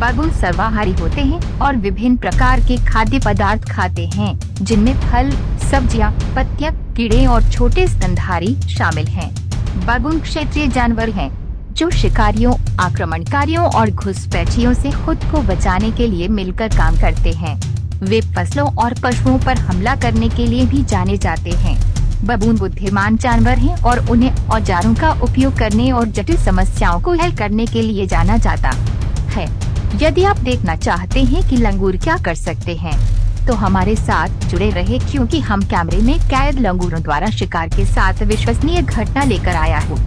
बगुन सर्वाहारी होते हैं और विभिन्न प्रकार के खाद्य पदार्थ खाते हैं, जिनमें फल, सब्जियां, पत्तियां, कीड़े और छोटे स्तनधारी शामिल हैं। बगुन क्षेत्रीय जानवर हैं, जो शिकारियों, आक्रमणकारियों और घुसपैठियों से खुद को बचाने के लिए मिलकर काम करते हैं। वे फसलों और पशुओं पर हमला करने के लिए भी जाने जाते हैं। बगुन बुद्धिमान जानवर हैं और उन्हें औजारों का उपयोग करने और जटिल समस्याओं को हल करने के लिए जाना जाता है। यदि आप देखना चाहते हैं कि लंगूर क्या कर सकते हैं, तो हमारे साथ जुड़े रहे, क्योंकि हम कैमरे में कैद लंगूरों द्वारा शिकार के साथ विश्वसनीय घटना लेकर आया हूँ।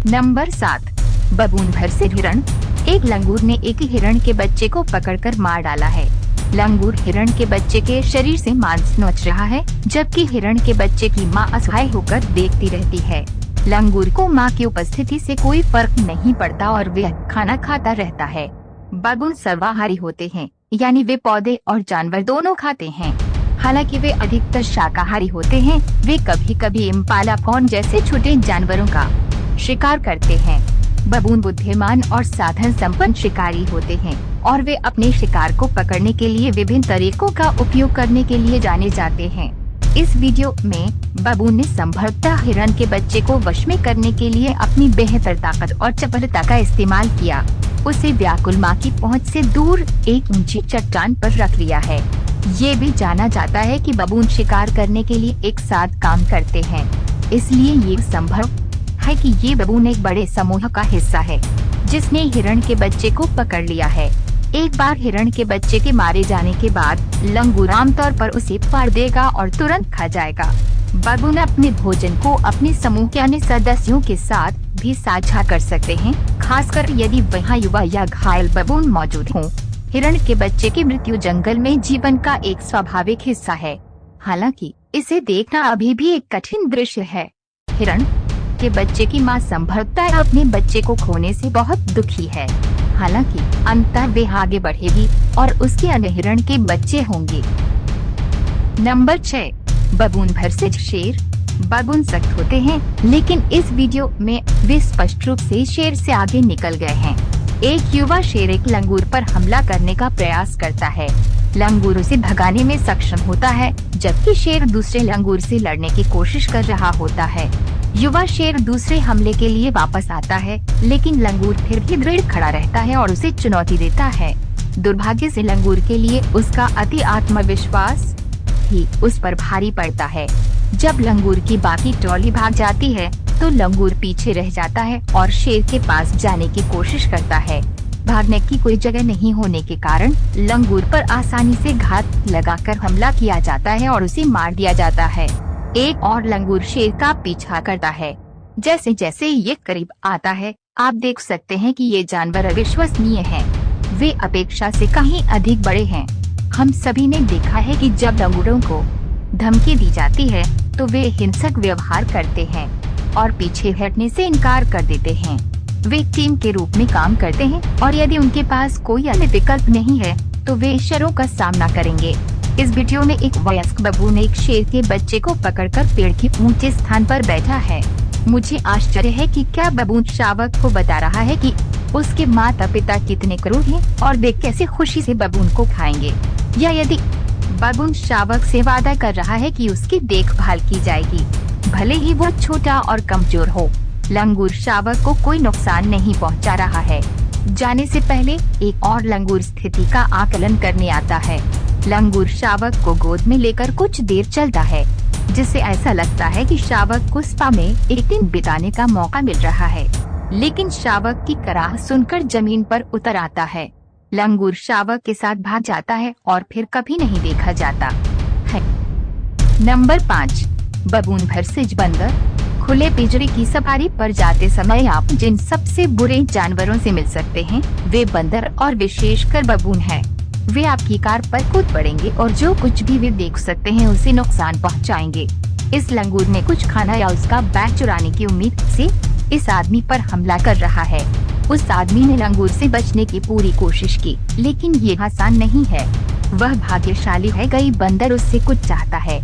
नंबर 7, बगुन भर से हिरण। एक लंगूर ने एक हिरण के बच्चे को पकड़कर मार डाला है। लंगूर हिरण के बच्चे के शरीर से मांस नोच रहा है, जबकि हिरण के बच्चे की मां असहाय होकर देखती रहती है। लंगूर को मां की उपस्थिति से कोई फर्क नहीं पड़ता और वह खाना खाता रहता है। बगुन सर्वाहारी होते हैं, यानी वे पौधे और जानवर दोनों खाते हैं। हालांकि वे अधिकतर शाकाहारी होते हैं, वे कभी कभी इम्पाला फॉन जैसे छोटे जानवरों का शिकार करते हैं। बगुन बुद्धिमान और साधन संपन्न शिकारी होते हैं और वे अपने शिकार को पकड़ने के लिए विभिन्न तरीकों का उपयोग करने के लिए जाने जाते हैं। इस वीडियो में बगुन ने संभवतः हिरण के बच्चे को वश में करने के लिए अपनी बेहतर ताकत और चपलता का इस्तेमाल किया। उसे व्याकुल मां की पहुंच से दूर एक ऊंची चट्टान पर रख लिया है। ये भी जाना जाता है कि बगुन शिकार करने के लिए एक साथ काम करते हैं, इसलिए ये संभव है कि ये बगुन एक बड़े समूह का हिस्सा है जिसने हिरण के बच्चे को पकड़ लिया है। एक बार हिरण के बच्चे के मारे जाने के बाद लंगूर आमतौर पर उसे फाड़ देगा और तुरंत खा जाएगा। बगुन अपने भोजन को अपने समूह के अन्य सदस्यों के साथ भी साझा कर सकते हैं, खासकर यदि वहाँ युवा या घायल बगुन मौजूद हों। हिरण के बच्चे की मृत्यु जंगल में जीवन का एक स्वाभाविक हिस्सा है, हालांकि इसे देखना अभी भी एक कठिन दृश्य है। हिरण के बच्चे की मां संभवतः अपने बच्चे को खोने से बहुत दुखी है, हालांकि अंततः वे आगे बढ़ेगी और उसके अन्य हिरण के बच्चे होंगे। नंबर 6, बगुन भर से शेर। बगुन सख्त होते हैं, लेकिन इस वीडियो में वे स्पष्ट रूप से शेर से आगे निकल गए हैं। एक युवा शेर एक लंगूर पर हमला करने का प्रयास करता है। लंगूर उसे भगाने में सक्षम होता है, जबकि शेर दूसरे लंगूर से लड़ने की कोशिश कर रहा होता है। युवा शेर दूसरे हमले के लिए वापस आता है, लेकिन लंगूर फिर भी दृढ़ खड़ा रहता है और उसे चुनौती देता है। दुर्भाग्य से लंगूर के लिए उसका अति आत्मविश्वास ही उस पर भारी पड़ता है। जब लंगूर की बाकी टोली भाग जाती है, तो लंगूर पीछे रह जाता है और शेर के पास जाने की कोशिश करता है। भागने की कोई जगह नहीं होने के कारण लंगूर पर आसानी से घात लगाकर हमला किया जाता है और उसे मार दिया जाता है। एक और लंगूर शेर का पीछा करता है। जैसे जैसे ये करीब आता है, आप देख सकते हैं कि ये जानवर अविश्वसनीय हैं। वे अपेक्षा से कहीं अधिक बड़े हैं। हम सभी ने देखा है कि जब लंगूरों को धमकी दी जाती है, तो वे हिंसक व्यवहार करते हैं और पीछे हटने से इनकार कर देते हैं। वे टीम के रूप में काम करते हैं और यदि उनके पास कोई अन्य विकल्प नहीं है, तो वे इशारों का सामना करेंगे। इस वीडियो में एक वयस्क बगुन एक शेर के बच्चे को पकड़कर पेड़ के ऊंचे स्थान पर बैठा है। मुझे आश्चर्य है कि क्या बगुन शावक को बता रहा है कि उसके माता पिता कितने क्रूर हैं और वे कैसे खुशी से बगुन को खाएंगे, या यदि बगुन शावक से वादा कर रहा है कि उसकी देखभाल की जाएगी, भले ही वो छोटा और कमजोर हो। लंगूर शावक को कोई नुकसान नहीं पहुंचा रहा है। जाने से पहले एक और लंगूर स्थिति का आकलन करने आता है। लंगूर शावक को गोद में लेकर कुछ देर चलता है, जिससे ऐसा लगता है कि शावक को स्पा में एक दिन बिताने का मौका मिल रहा है। लेकिन शावक की कराह सुनकर जमीन पर उतर आता है। लंगूर शावक के साथ भाग जाता है और फिर कभी नहीं देखा जाता है। नंबर 5, बगुन भरसिज बंदर। खुले पिंजरे की सफारी पर जाते समय आप जिन सबसे बुरे जानवरों से मिल सकते हैं, वे बंदर और विशेषकर बगुन हैं। वे आपकी कार पर कूद पड़ेंगे और जो कुछ भी वे देख सकते हैं उसे नुकसान पहुंचाएंगे। इस लंगूर ने कुछ खाना या उसका बैग चुराने की उम्मीद से इस आदमी पर हमला कर रहा है। उस आदमी ने लंगूर से बचने की पूरी कोशिश की, लेकिन ये आसान नहीं है। वह भाग्यशाली है, कई बंदर उससे कुछ चाहता है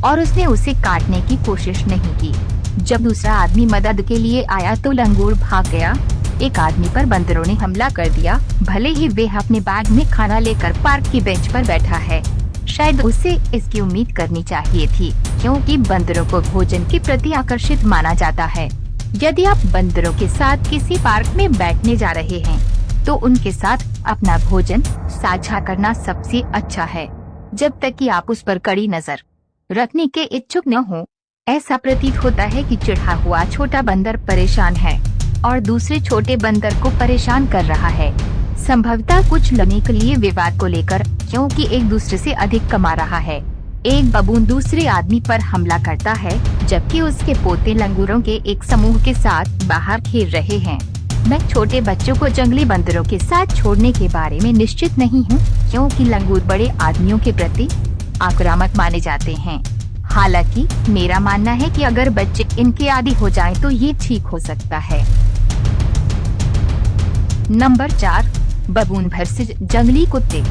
और उसने उसे काटने की कोशिश नहीं की। जब दूसरा आदमी मदद के लिए आया तो लंगूर भाग गया। एक आदमी पर बंदरों ने हमला कर दिया। भले ही वह अपने बैग में खाना लेकर पार्क की बेंच पर बैठा है, शायद उसे इसकी उम्मीद करनी चाहिए थी, क्योंकि बंदरों को भोजन के प्रति आकर्षित माना जाता है। यदि आप बंदरों के साथ किसी पार्क में बैठने जा रहे हैं, तो उनके साथ अपना भोजन साझा करना सबसे अच्छा है, जब तक कि आप उस पर कड़ी नजर रखने के इच्छुक न हो। ऐसा प्रतीत होता है कि चिढ़ा हुआ छोटा बंदर परेशान है और दूसरे छोटे बंदर को परेशान कर रहा है, संभवतः कुछ लड़ने के लिए विवाद को लेकर, क्योंकि एक दूसरे से अधिक कमा रहा है। एक बबून दूसरे आदमी पर हमला करता है, जबकि उसके पोते लंगूरों के एक समूह के साथ बाहर खेल रहे हैं। मैं छोटे बच्चों को जंगली बंदरों के साथ छोड़ने के बारे में निश्चित नहीं हूँ, क्योंकि लंगूर बड़े आदमियों के प्रति आक्रामक माने जाते हैं। हालांकि मेरा मानना है कि अगर बच्चे इनके आदी हो जाएं तो ये ठीक हो सकता है। नंबर 4, बबून वर्सेस जंगली कुत्ते।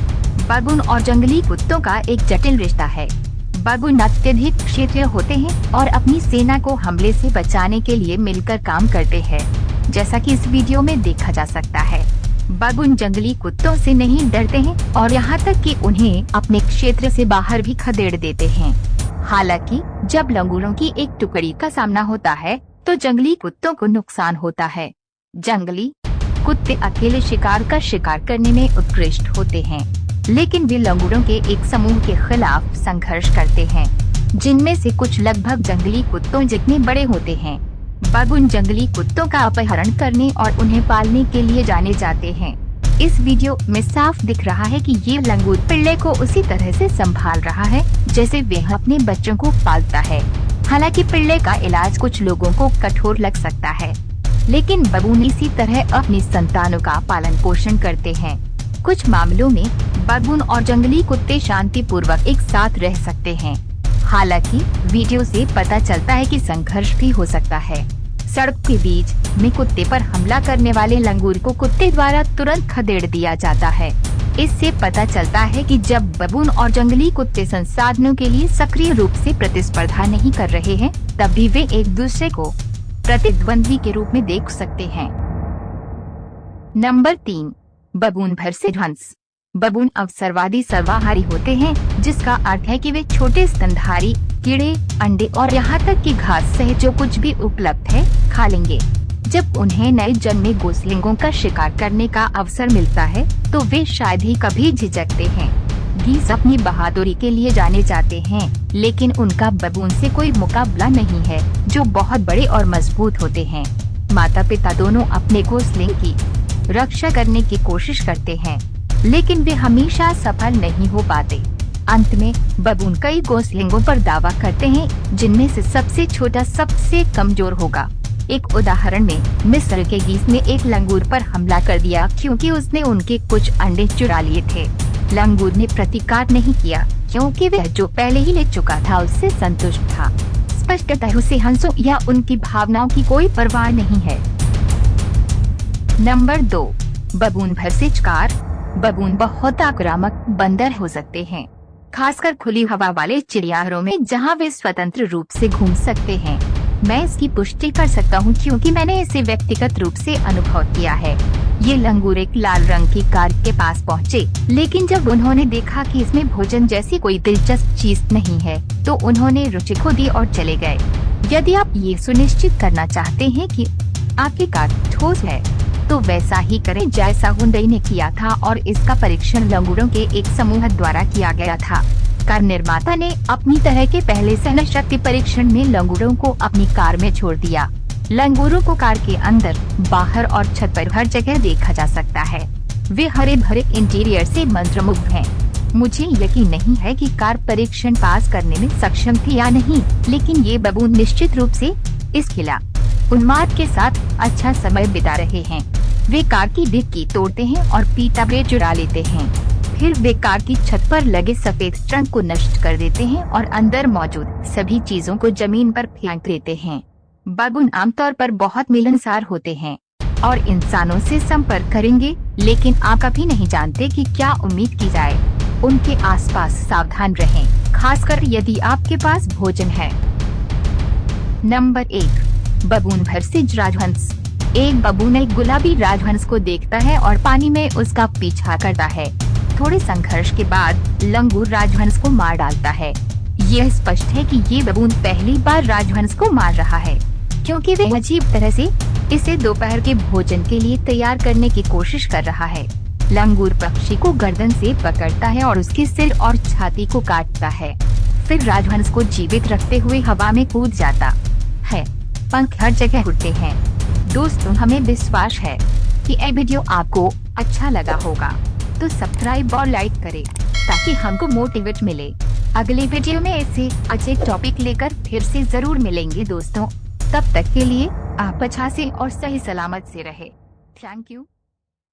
बबून और जंगली कुत्तों का एक जटिल रिश्ता है। बबून अत्यधिक क्षेत्रीय होते हैं और अपनी सेना को हमले से बचाने के लिए मिलकर काम करते हैं, जैसा कि इस वीडियो में देखा जा सकता है। बबून जंगली कुत्तों से नहीं डरते हैं और यहाँ तक कि उन्हें अपने क्षेत्र से बाहर भी खदेड़ देते हैं। हालांकि जब लंगूरों की एक टुकड़ी का सामना होता है, तो जंगली कुत्तों को नुकसान होता है। जंगली कुत्ते अकेले शिकार का शिकार करने में उत्कृष्ट होते हैं, लेकिन वे लंगूरों के एक समूह के खिलाफ संघर्ष करते हैं, जिनमें से कुछ लगभग जंगली कुत्तों जितने बड़े होते हैं। बबून जंगली कुत्तों का अपहरण करने और उन्हें पालने के लिए जाने जाते हैं। इस वीडियो में साफ दिख रहा है कि ये लंगूर पिल्ले को उसी तरह से संभाल रहा है जैसे वह अपने बच्चों को पालता है। हालांकि पिल्ले का इलाज कुछ लोगों को कठोर लग सकता है, लेकिन बबून इसी तरह अपनी संतानों का पालन पोषण करते हैं। कुछ मामलों में बबून और जंगली कुत्ते शांतिपूर्वक एक साथ रह सकते हैं। हालांकि वीडियो से पता चलता है कि संघर्ष भी हो सकता है। सड़क के बीच में कुत्ते पर हमला करने वाले लंगूर को कुत्ते द्वारा तुरंत खदेड़ दिया जाता है। इससे पता चलता है कि जब बबून और जंगली कुत्ते संसाधनों के लिए सक्रिय रूप से प्रतिस्पर्धा नहीं कर रहे हैं, तब भी वे एक दूसरे को प्रतिद्वंद्वी के रूप में देख सकते हैं। नंबर 3, बबून वर्सेस हंस। बबून अवसरवादी सर्वाहारी होते हैं, जिसका अर्थ है कि वे छोटे स्तनधारी कीड़े, अंडे और यहाँ तक कि घास सहित जो कुछ भी उपलब्ध है खा लेंगे। जब उन्हें नए जन्मे गोसलिंगों का शिकार करने का अवसर मिलता है, तो वे शायद ही कभी झिझकते हैं। गीस अपनी बहादुरी के लिए जाने जाते हैं, लेकिन उनका बबून से कोई मुकाबला नहीं है, जो बहुत बड़े और मजबूत होते हैं। माता पिता दोनों अपने घोंसले की रक्षा करने की कोशिश करते हैं, लेकिन वे हमेशा सफल नहीं हो पाते। अंत में बबून कई घोंसलों पर दावा करते हैं, जिनमें से सबसे छोटा सबसे कमजोर होगा। एक उदाहरण में मिस्र के गीस ने एक लंगूर पर हमला कर दिया क्योंकि उसने उनके कुछ अंडे चुरा लिए थे। लंगूर ने प्रतिकार नहीं किया, क्योंकि वह जो पहले ही ले चुका था उससे संतुष्ट था। स्पष्टतः उसे हंसों या उनकी भावनाओं की कोई परवाह नहीं है। Number 2, बबून versus car. बबून बहुत आक्रामक बंदर हो सकते हैं, खासकर खुली हवा वाले चिड़ियाघरों में, जहां वे स्वतंत्र रूप से घूम सकते हैं। मैं इसकी पुष्टि कर सकता हूं, क्योंकि मैंने इसे व्यक्तिगत रूप से अनुभव किया है। ये लंगूर एक लाल रंग की कार के पास पहुंचे, लेकिन जब उन्होंने देखा कि इसमें भोजन जैसी कोई दिलचस्प चीज नहीं है, तो उन्होंने रुचि खो दी और चले गए। यदि आप ये सुनिश्चित करना चाहते हैं कि आपकी कार ठोस है, तो वैसा ही करें जैसा हुंडई ने किया था, और इसका परीक्षण लंगूरों के एक समूह द्वारा किया गया था। कार निर्माता ने अपनी तरह के पहले सहन शक्ति परीक्षण में लंगूरों को अपनी कार में छोड़ दिया। लंगूरों को कार के अंदर, बाहर और छत पर हर जगह देखा जा सकता है। वे हरे भरे इंटीरियर से मंत्रमुग्ध हैं। मुझे यकीन नहीं है कि कार परीक्षण पास करने में सक्षम थी या नहीं, लेकिन ये बबून निश्चित रूप से इस किला उन्माद के साथ अच्छा समय बिता रहे हैं। वे कार की डिक्की तोड़ते हैं और पीटा ब्रेड चुरा लेते हैं। फिर वे कार की छत पर लगे सफेद ट्रंक को नष्ट कर देते हैं और अंदर मौजूद सभी चीजों को जमीन पर फेंक देते हैं। बबून आमतौर पर बहुत मिलनसार होते हैं और इंसानों से संपर्क करेंगे, लेकिन आप कभी नहीं जानते कि क्या उम्मीद की जाए। उनके आसपास सावधान रहें, खासकर यदि आपके पास भोजन है। नंबर 1, बबून वर्सेस राजहंस। एक बबून एक गुलाबी राजहंस को देखता है और पानी में उसका पीछा करता है। थोड़े संघर्ष के बाद लंगूर राजहंस को मार डालता है। यह स्पष्ट है कि ये बबून पहली बार राजहंस को मार रहा है, क्योंकि वह अजीब तरह से इसे दोपहर के भोजन के लिए तैयार करने की कोशिश कर रहा है। लंगूर पक्षी को गर्दन से पकड़ता है और उसके सिर और छाती को काटता है। फिर राजहंस को जीवित रखते हुए हवा में कूद जाता है। पंख हर जगह उड़ते हैं। दोस्तों, हमें विश्वास है कि यह वीडियो आपको अच्छा लगा होगा, तो सब्सक्राइब और लाइक करें ताकि हमको मोटिवेट मिले। अगले वीडियो में ऐसे अच्छे टॉपिक लेकर फिर से जरूर मिलेंगे दोस्तों। तब तक के लिए आप अच्छा से और सही सलामत से रहे। Thank you.